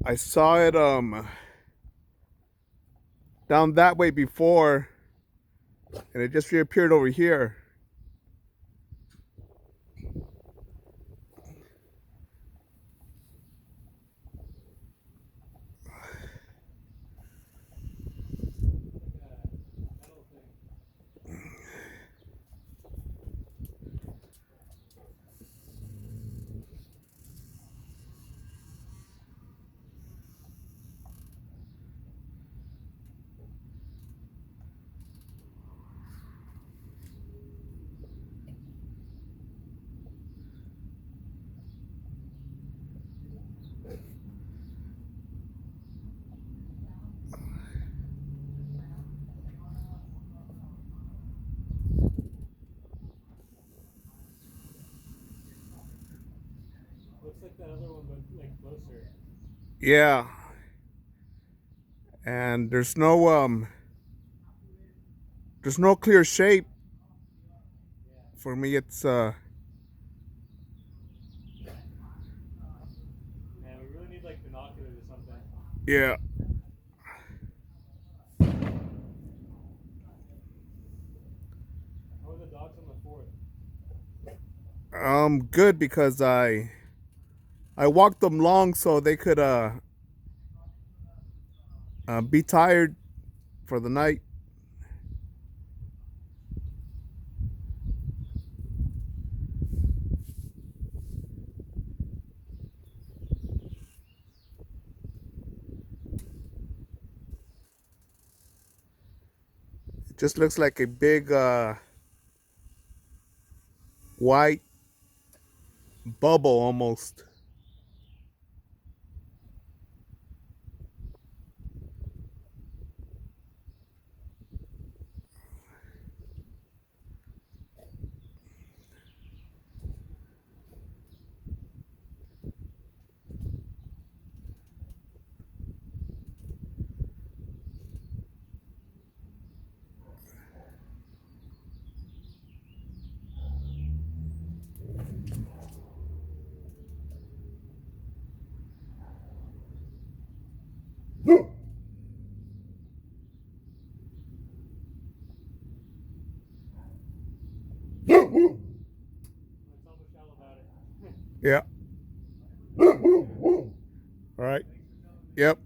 I saw it down that way before, and it just reappeared over here. Looks like that other one, but like closer. Yeah, and there's no clear shape Yeah. for me. It's Man, we really need like binoculars or something. yeah, How are the dogs on the fourth? good because I walked them long so they could be tired for the night. It just looks like a big white bubble almost. Let's tell Michelle about it. Yeah. All right. Thanks for telling me. Yep.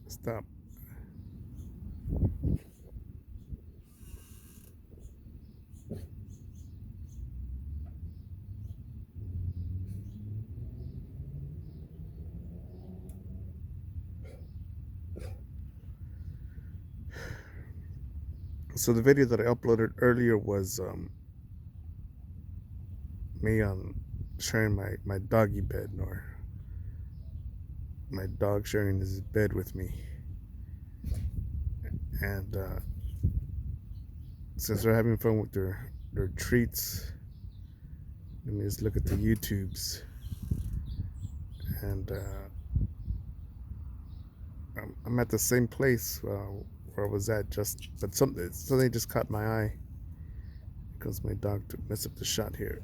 Stop. So the video that I uploaded earlier was me sharing my doggy bed, or my dog sharing his bed with me. And since they're having fun with their treats, let me just look at the YouTubes. And I'm at the same place where I was at, just but something just caught my eye because my dog messed up the shot here.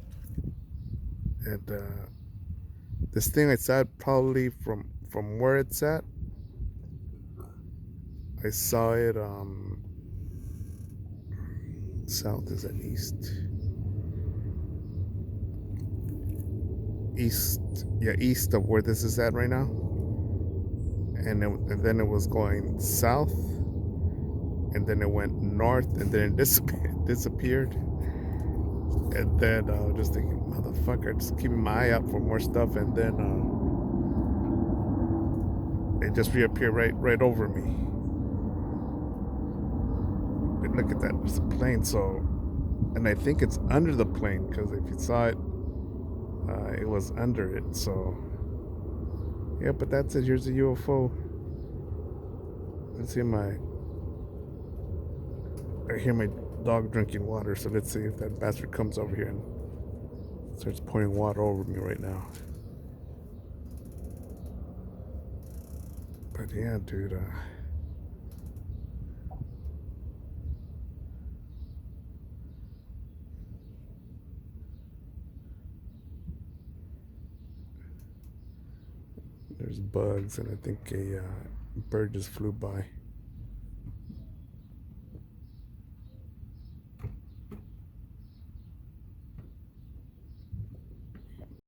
And this thing I saw probably from where it's at. I saw it south is an east, yeah, east of where this is at right now. And then it was going south, and then it went north, and then it disappeared. And then just thinking, motherfucker, just keeping my eye out for more stuff, and then it just reappeared right over me. But look at that, there's a plane. So, and I think it's under the plane because if you saw it, it was under it. So, yeah, but that's it. Here's a UFO. Let's see I hear my dog drinking water. So let's see if that bastard comes over here and Starts pouring water over me right now. But yeah, dude. There's bugs, and I think a bird just flew by.